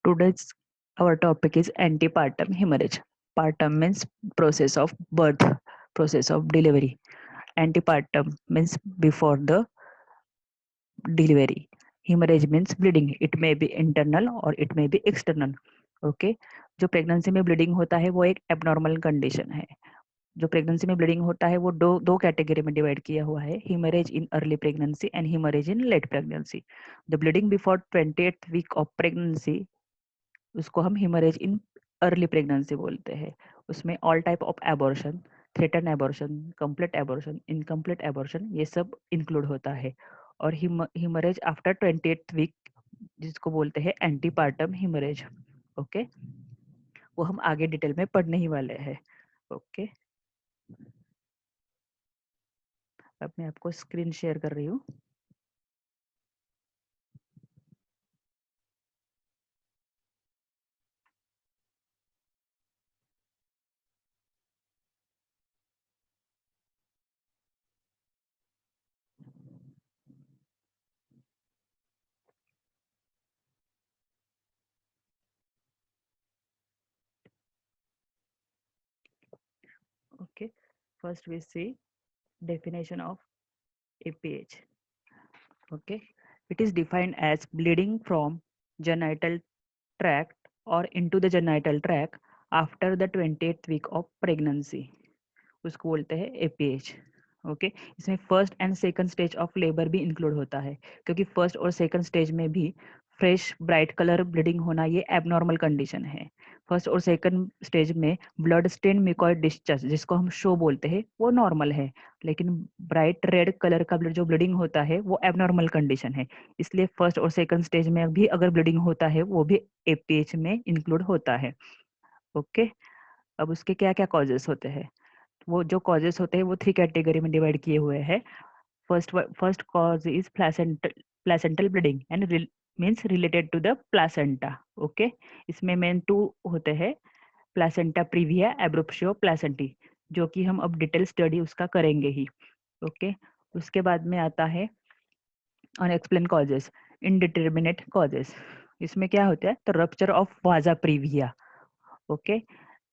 Today's our topic is antepartum hemorrhage. Partum means process of birth, process of delivery. Antepartum means before the delivery. Hemorrhage means bleeding. It may be internal or it may be external. Okay. जो pregnancy में bleeding होता है वो एक abnormal condition है. जो pregnancy में bleeding होता है वो दो कैटेगरी में डिवाइड किया हुआ है, haemorrhage in early pregnancy and haemorrhage in late pregnancy. The bleeding before 28th week of pregnancy उसको हम हीमरेज इन अर्ली प्रेगनेंसी बोलते हैं. उसमें all type of abortion, threatened abortion, complete abortion, incomplete abortion ये सब इंक्लूड होता है. और हीमरेज आफ्टर 28th वीक जिसको बोलते हैं एंटीपार्टम हीमरेज. ओके, वो हम आगे डिटेल में पढ़ने ही वाले हैं. ओके, अब मैं आपको स्क्रीन शेयर कर रही हूँ. Okay, first we see definition of APH. Okay, it is defined as bleeding from genital tract or into the genital tract after the 28th week of pregnancy. उसको बोलते हैं APH. ओके, इसमें first and second stage of labour भी include होता है, क्योंकि first और second stage में भी फ्रेश ब्राइट कलर ब्लीडिंग होना ये एबनॉर्मल कंडीशन है. फर्स्ट और सेकंड स्टेज में ब्लड स्टेन म्यूकॉइड डिस्चार्ज जिसको हम शो बोलते हैं वो नॉर्मल है, लेकिन ब्राइट रेड कलर का जो ब्लीडिंग होता है वो एबनॉर्मल कंडीशन है. इसलिए फर्स्ट और सेकंड स्टेज में भी अगर ब्लीडिंग होता है वो भी एपीएच में इंक्लूड होता है. ओके, अब उसके क्या क्या कॉजेस होते हैं. वो जो कॉजेस होते हैं वो 3 कैटेगरी में डिवाइड किए हुए हैं. First cause is placental bleeding and means related to the placenta. Okay, इसमें मेन 2 होते हैं, प्लासेंटा प्रीविया, एब्रोप्शियो प्लासेंटी, जो कि हम अब डिटेल स्टडी उसका करेंगे ही. ओके, उसके बाद में आता है अनएक्सप्लेन कॉजेस, इनडिटर्मिनेट कॉजेस. इसमें क्या होता है, तो रप्चर ऑफ वाजा प्रीविया. ओके,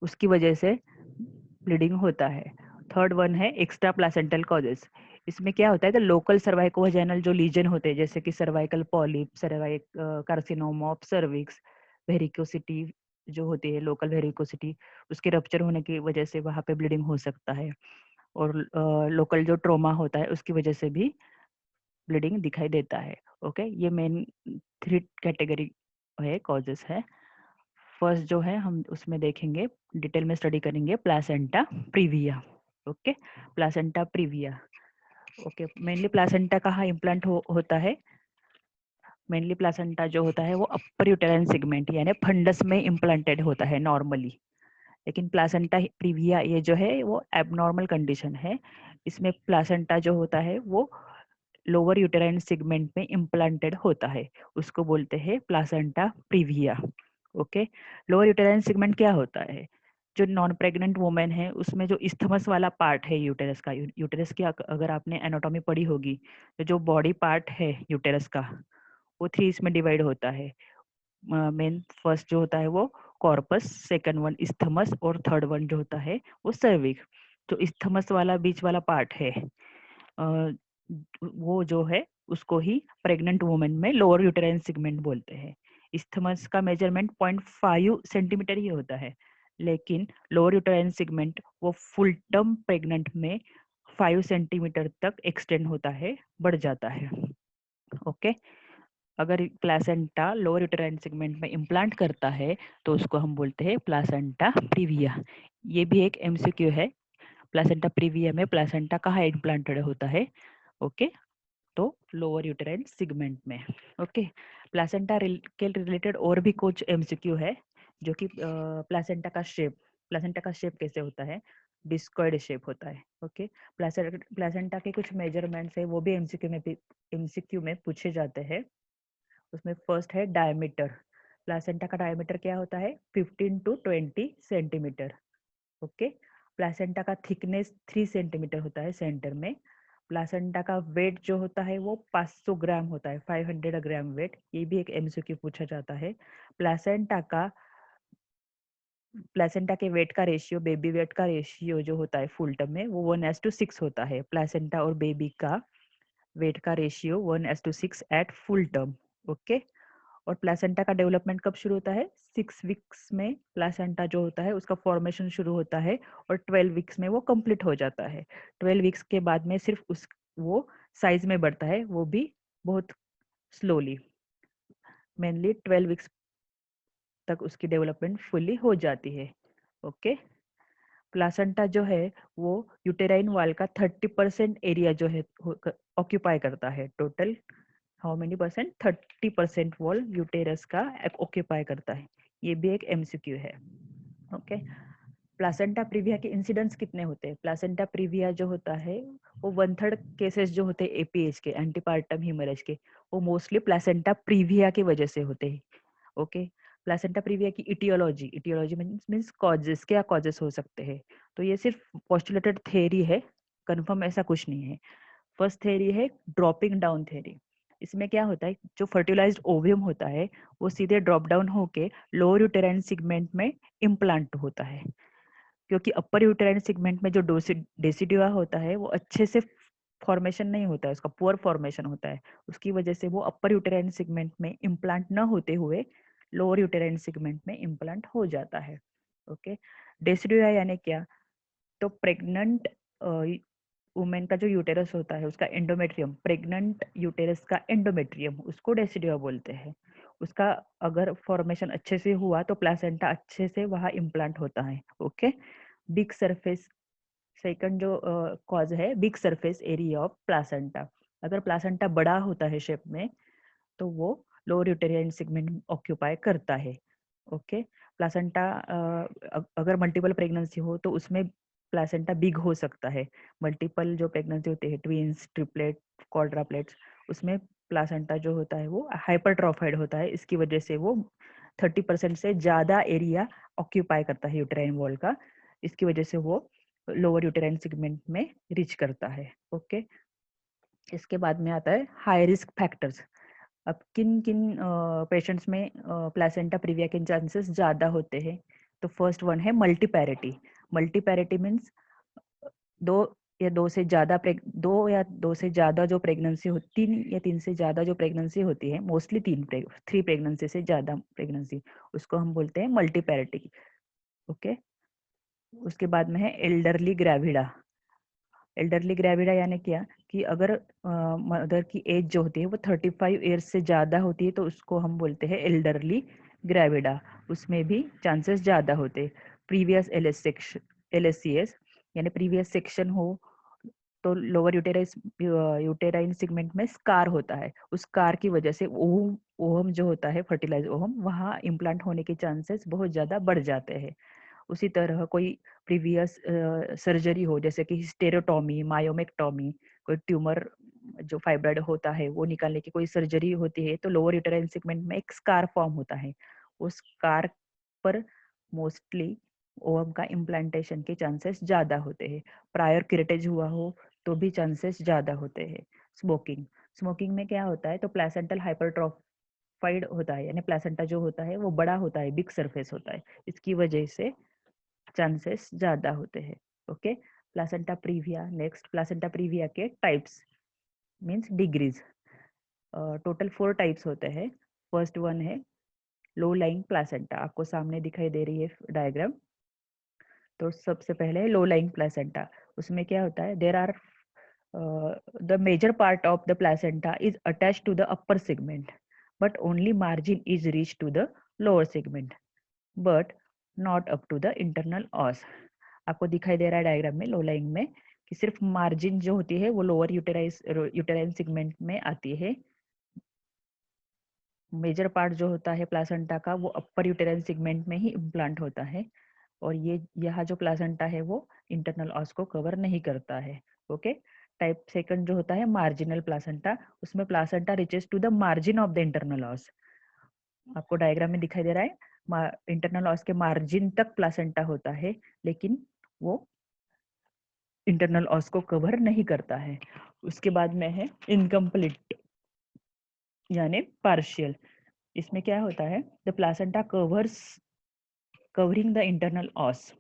उसकी वजह से ब्लीडिंग होता है. थर्ड वन है एक्स्ट्रा प्लासेंटल कॉजेस. इसमें क्या होता है, तो लोकल सर्वाइकोवैजाइनल जो लीजन होते हैं जैसे कि cervical polyp, carcinoma of cervix, varicosity जो होती है लोकल वेरिकोसिटी, उसके रप्चर होने की वजह से वहां पे ब्लीडिंग हो सकता है. और लोकल जो ट्रोमा होता है उसकी वजह से भी ब्लीडिंग दिखाई देता है. ओके, ये मेन 3 कैटेगरी है, कॉजेस है. फर्स्ट जो है हम उसमें देखेंगे, डिटेल में स्टडी करेंगे placenta previa. Okay, placenta previa. Okay, mainly placenta कहाँ इम्प्लांट होता है. मेनली प्लासेंटा जो होता है वो अपर यूटेराइन सेगमेंट यानी फंडस में इम्प्लांटेड होता है नॉर्मली. लेकिन प्लासेंटा प्रीविया ये जो है वो एबनॉर्मल कंडीशन है. इसमें प्लासेंटा जो होता है वो लोअर यूटेराइन सेगमेंट में इम्प्लांटेड होता है, उसको बोलते हैं placenta previa. Okay, lower uterine segment क्या होता है, जो नॉन प्रेग्नेंट वुमेन है उसमें जो इस्थमस वाला पार्ट है यूटेरस का, यूटेरस की अगर आपने एनाटॉमी पढ़ी होगी तो जो बॉडी पार्ट है यूटेरस का वो 3 इसमें डिवाइड होता है. मेन फर्स्ट जो होता है वो कॉर्पस, सेकंड वन इस्थमस और थर्ड वन जो होता है वो सर्विक्स. जो इस्थमस वाला बीच वाला पार्ट है वो जो है उसको ही प्रेग्नेंट वुमेन में लोअर यूटेराइन सेगमेंट बोलते हैं. इस्थमस का मेजरमेंट 0.5 सेंटीमीटर ही होता है, लेकिन लोअर यूटेराइन सेगमेंट वो फुल टर्म प्रेग्नेंट में 5 सेंटीमीटर तक एक्सटेंड होता है, बढ़ जाता है. ओके, अगर प्लासेंटा लोअर यूटेराइन सेगमेंट में इम्प्लांट करता है तो उसको हम बोलते हैं प्लासेंटा प्रीविया. ये भी एक एमसीक्यू है, प्लासेंटा प्रीविया में प्लासेंटा कहाँ इम्प्लांटेड होता है. ओके, तो लोअर यूटेराइन सेगमेंट में. ओके, प्लासेंटा के रिलेटेड और भी कुछ एमसीक्यू है, जो कि प्लासेंटा का शेप कैसे होता है, डिस्कॉइड शेप होता है. ओके, प्लासेंटा के कुछ मेजरमेंट्स है वो भी एमसीक्यू में पूछे जाते हैं. उसमें फर्स्ट है डायमीटर. प्लासेंटा का डायमीटर क्या होता है, 15 to 20 सेंटीमीटर. ओके, प्लासेंटा का थिकनेस 3 सेंटीमीटर होता है सेंटर में. प्लासेंटा का वेट जो होता है वो 500 ग्राम होता है, 500 ग्राम वेट। ये भी एक एमसीक्यू पूछा जाता है। प्लासेंटा का प्लेसेंटा के वेट का रेशियो, बेबी वेट का रेशियो जो होता है फुल टर्म में, वो 1:6 होता है। प्लेसेंटा और बेबी का वेट का ratio 1:6 at full term. Okay. और प्लेसेंटा का डेवलपमेंट कब शुरू होता है? 6 वीक्स में प्लेसेंटा जो होता है उसका फॉर्मेशन शुरू होता है और 12 वीक्स में वो कंप्लीट हो जाता है। 12 वीक्स के बाद में सिर्फ उस वो साइज में बढ़ता है, वो भी बहुत स्लोली। मेनली 12 वीक्स तक उसकी डेवलपमेंट फुली हो जाती है। ओके। प्लासेंटा जो है वो यूटेराइन वॉल का 30% एरिया जो है ऑक्यूपाई करता है। Total how many percent? 30% wall uterus का ऑक्यूपाई करता है। ये भी एक एमसीक्यू है। ओके। प्लासेंटा प्रीविया के इंसिडेंट्स कितने होते हैं? प्लासेंटा प्रीविया जो होता है वो 1/3 केसेस जो होते हैं एपीएच के, एंटीपार्टम हीमोरेज के, वो मोस्टली प्लासेंटा प्रीविया की वजह से होते हैं। ओके। प्लासेंटा प्रीविया की इटियोलॉजी, इटियोलॉजी मीन्स कॉजेस, क्या कॉजेस हो सकते हैं? तो ये सिर्फ पोस्टुलेटेड थ्योरी है, कंफर्म ऐसा कुछ नहीं है। फर्स्ट थ्योरी है ड्रॉपिंग डाउन थ्योरी। इसमें क्या होता है, जो फर्टिलाइज्ड ओवियम होता है वो सीधे ड्रॉप डाउन होके लोअर यूटेराइन सेगमेंट में इम्प्लांट होता है, क्योंकि अपर यूटेराइन सेगमेंट में जो डेसिडुआ होता है वो अच्छे से फॉर्मेशन नहीं होता है, उसका पुअर फॉर्मेशन होता है। उसकी वजह से वो अपर यूटेराइन सेगमेंट में इम्प्लांट न होते हुए लोअर यूटेराइन सेगमेंट में इम्प्लांट हो जाता है। ओके। डेसिडुआ यानी क्या? तो प्रेग्नेंट वुमेन का जो यूटेरस होता है उसका एंडोमेट्रियम, प्रेग्नेंट यूटेरस का एंडोमेट्रियम, उसको डेसिडुआ बोलते हैं। उसका अगर फॉर्मेशन अच्छे से हुआ तो प्लासेंटा अच्छे से वहाँ इम्प्लांट होता है। ओके। बिग सरफेस, सेकंड जो कॉज है, big surface area of placenta. अगर प्लासेंटा बड़ा होता है शेप में तो वो लोअर यूटेरियन सेगमेंट ऑक्यूपाई करता है। ओके। प्लासेंटा अगर मल्टीपल प्रेगनेंसी हो तो उसमें प्लासेंटा बिग हो सकता है। मल्टीपल जो प्रेगनेंसी होती है, ट्विंस, ट्रिपलेट, क्वाड्राप्लेट्स, उसमें प्लासेंटा जो होता है वो हाइपरट्रॉफाइड होता है। इसकी वजह से वो 30% से ज्यादा एरिया ऑक्यूपाई करता है यूटेराइन वॉल का। इसकी वजह से वो लोअर यूटेराइन सेगमेंट में रीच करता है। ओके। इसके बाद में आता है हाई रिस्क फैक्टर्स। अब किन किन पेशेंट्स में प्लेसेंटा प्रीविया के चांसेस ज़्यादा होते हैं? तो फर्स्ट वन है मल्टीपैरिटी। मल्टीपैरिटी मीन्स दो दो या दो से ज़्यादा जो प्रेगनेंसी हो, 3 से ज़्यादा जो प्रेगनेंसी होती है, मोस्टली 3 प्रेगनेंसी से ज़्यादा प्रेगनेंसी, उसको हम बोलते हैं मल्टीपैरिटी। ओके। उसके बाद में है एल्डरली ग्रेविडा। एल्डरली ग्रेविडा यानी क्या कि अगर मदर की एज जो होती है वो 35 ईयर्स से ज़्यादा होती है तो उसको हम बोलते हैं एल्डरली ग्रेविडा। उसमें भी चांसेस ज़्यादा होते हैं। प्रीवियस LSCS यानी प्रीवियस सेक्शन हो तो लोअर यूटेराइन सेगमेंट में स्कार होता है, उस स्कार की वजह से ओहम ओहम जो होता है, फर्टिलाइज ओहम, वहाँ इम्प्लांट होने के चांसेस बहुत ज़्यादा बढ़ जाते हैं। उसी तरह कोई प्रीवियस सर्जरी हो, जैसे कि स्टेरोटॉमी, मायोमेक्टॉमी, कोई ट्यूमर जो फाइब्रॉइड होता है वो निकालने की कोई सर्जरी होती है तो लोअर यूटेराइन सेगमेंट में एक स्कार फॉर्म होता है। उस स्कार पर मोस्टली ओवम का इम्प्लांटेशन के चांसेस ज़्यादा होते हैं। प्रायर क्रिटेज हुआ हो तो भी चांसेस ज़्यादा होते हैं। स्मोकिंग, स्मोकिंग में क्या होता है तो प्लेसेंटल हाइपरट्रॉफाइड होता है, यानी प्लेसेंटा जो होता है वो बड़ा होता है, बिग सरफेस होता है। इसकी वजह से चांसेस ज़्यादा होते हैं। Okay. Placenta praevia, next placenta praevia के types means degrees. Total 4 types होते हैं। फर्स्ट वन है लो लाइंग प्लासेंटा, आपको सामने दिखाई दे रही है डायग्राम। तो सबसे पहले है लो लाइंग प्लासेंटा। उसमें क्या होता है, there are the major part of the placenta is attach to the upper segment but only margin is reach to the lower segment but not up to the internal os. आपको दिखाई दे रहा है diagram में low lying में कि सिर्फ margin जो होती है वो लोअर यूटेराइन सेगमेंट में आती है। मेजर पार्ट जो होता है प्लासेंटा का वो अपर यूटेराइन सेगमेंट में ही इम्प्लांट होता है और ये यहाँ जो प्लासेंटा है वो इंटरनल ऑस को कवर नहीं करता है। ओके। टाइप सेकंड जो होता है मार्जिनल प्लासेंटा, उसमें placenta reaches to the margin of the internal os. आपको डायग्राम में दिखाई दे रहा है इंटरनल ऑस के मार्जिन तक प्लासेंटा होता है, लेकिन वो इंटरनल ऑस को कवर नहीं करता है। उसके बाद में है इनकम्प्लीट यानी पार्शियल। इसमें क्या होता है, the placenta covering the internal ऑस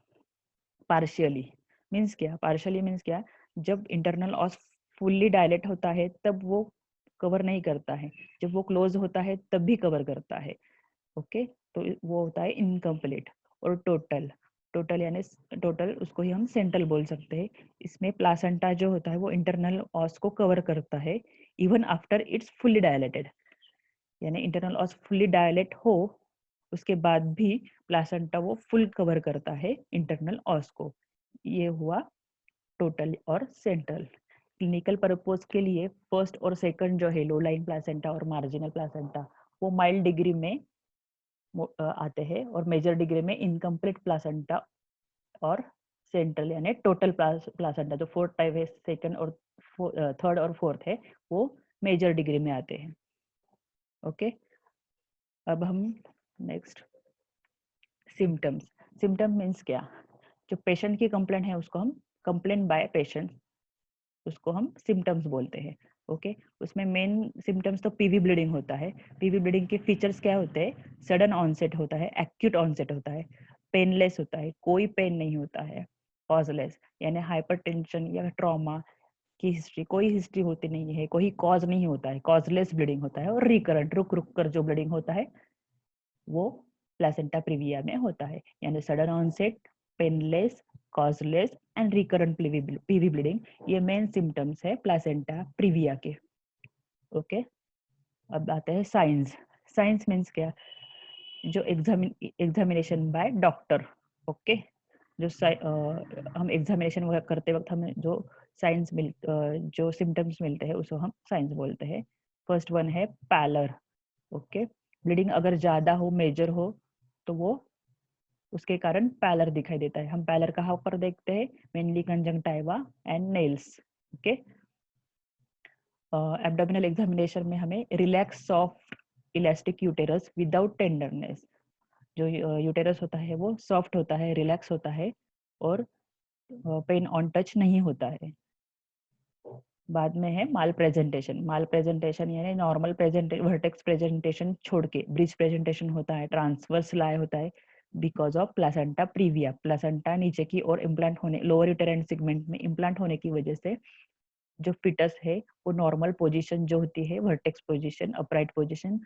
partially. Means क्या, पार्शियली मीन्स क्या, जब इंटरनल ऑस फुल्ली डायलेट होता है तब वो कवर नहीं करता है, जब वो क्लोज होता है तब भी कवर करता है। ओके, तो वो होता है इनकम्प्लीट। और टोटल, टोटल यानी टोटल, उसको ही हम सेंट्रल बोल सकते हैं। इसमें प्लासेंटा जो होता है वो इंटरनल ऑस को कवर करता है even after it's fully dilated, यानी इंटरनल ऑस फुल्ली डायलेट हो उसके बाद भी प्लासेंटा वो फुल कवर करता है इंटरनल ऑस को। ये हुआ टोटल और सेंट्रल। क्लिनिकल पर्पस के लिए फर्स्ट और सेकंड जो है लो लाइन प्लासेंटा और मार्जिनल प्लासेंटा वो माइल्ड डिग्री में आते हैं, और मेजर डिग्री में इनकम्प्लीट प्लासेंटा और सेंट्रल यानी टोटल प्लासेंटा जो फोर्थ टाइप है, सेकंड और थर्ड और फोर्थ है, वो मेजर डिग्री में आते हैं। ओके, अब हम नेक्स्ट सिम्टम्स। सिम्टम मीन्स क्या, जो पेशेंट की कंप्लेंट है उसको हम कंप्लेंट बाय पेशेंट, उसको हम सिम्टम्स बोलते हैं। ओके, उसमें मेन सिम्टम्स तो पीवी ब्लीडिंग होता है। पीवी ब्लीडिंग के फीचर्स क्या होते हैं, सडन ऑनसेट होता है, एक्यूट ऑनसेट होता है, पेनलेस होता है, कोई पेन नहीं होता है, कॉजलेस यानी हाइपरटेंशन या ट्रॉमा की हिस्ट्री, कोई हिस्ट्री होती नहीं है, कोई कॉज नहीं होता है, कॉजलेस ब्लीडिंग होता है, और रिकरेंट रुक रुक कर जो ब्लीडिंग होता है वो प्लेसेंटा प्रीविया में होता है, यानी sudden onset, painless, causeless and recurrent PV bleeding, ये मेन सिम्टम्स है प्लेसेंटा प्रीविया के। ओके, अब आते हैं साइंस। साइंस मीन्स क्या, जो एग्जामिनेशन बाय डॉक्टर। ओके, जो हम एग्जामिनेशन करते वक्त हमें जो साइंस जो सिम्टम्स मिलते हैं उसको हम साइंस बोलते हैं। फर्स्ट वन है पैलर। ओके, ब्लीडिंग अगर ज्यादा हो, मेजर हो, तो वो उसके कारण पैलर दिखाई देता है। हम पैलर कहाँ पर देखते हैं, mainly conjunctiva and nails. Okay, abdominal examination में हमें relax soft elastic uterus without tenderness, जो यूटेरस होता है वो सॉफ्ट होता है, रिलैक्स होता है, और पेन ऑन टच नहीं होता है। बाद में है माल प्रेजेंटेशन। माल प्रेजेंटेशन यानी नॉर्मल वर्टेक्स प्रेजेंटेशन छोड़ के ब्रिज प्रेजेंटेशन होता है, ट्रांसवर्स लाए होता है, because of placenta previa. Placenta नीचे की ओर इम्प्लांट होने, लोअर यूटेराइन सेगमेंट में इम्प्लांट होने की वजह से जो फिटस है वो नॉर्मल पोजीशन जो होती है, वर्टेक्स पोजीशन, अपराइट पोजीशन,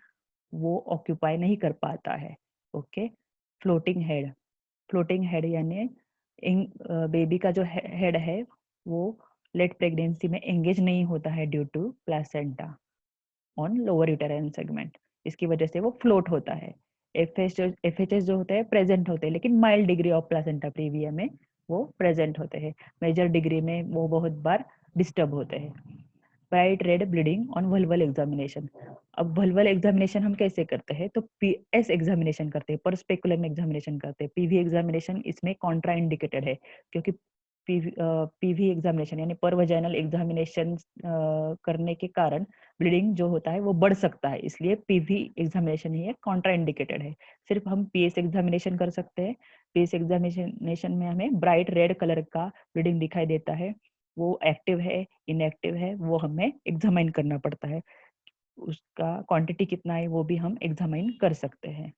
वो ऑक्यूपाई नहीं कर पाता है। Okay, floating head. Floating head यानी बेबी का जो हेड है वो लेट प्रेगनेंसी में एंगेज नहीं होता है due to placenta on lower uterine segment, इसकी वजह से वो फ्लोट होता है। एफएचएस जो होते हैं प्रेजेंट होते हैं, लेकिन mild degree of placenta previa में वो प्रेजेंट होते हैं, मेजर डिग्री में वो बहुत बार डिस्टर्ब होते हैं। Bright red bleeding on vulval examination. अब वल्वल एग्जामिनेशन हम कैसे करते हैं, तो पीएस एग्जामिनेशन करते हैं, पर स्पेकुलम एग्जामिनेशन करते हैं। पीवी एग्जामिनेशन इसमें कॉन्ट्रा इंडिकेटेड है, क्योंकि पीवी एग्जामिनेशन यानी पर वजाइनल एग्जामिनेशन करने के कारण ब्लीडिंग जो होता है वो बढ़ सकता है, इसलिए पीवी एग्जामिनेशन ही कॉन्ट्रा इंडिकेटेड है। सिर्फ हम पीएस एग्जामिनेशन कर सकते हैं। पीएस एग्जामिनेशन में हमें ब्राइट रेड कलर का ब्लीडिंग दिखाई देता है, वो एक्टिव है, इनएक्टिव है, वो हमें एग्जामाइन करना पड़ता है। उसका क्वांटिटी कितना है वो भी हम एग्जामाइन कर सकते हैं।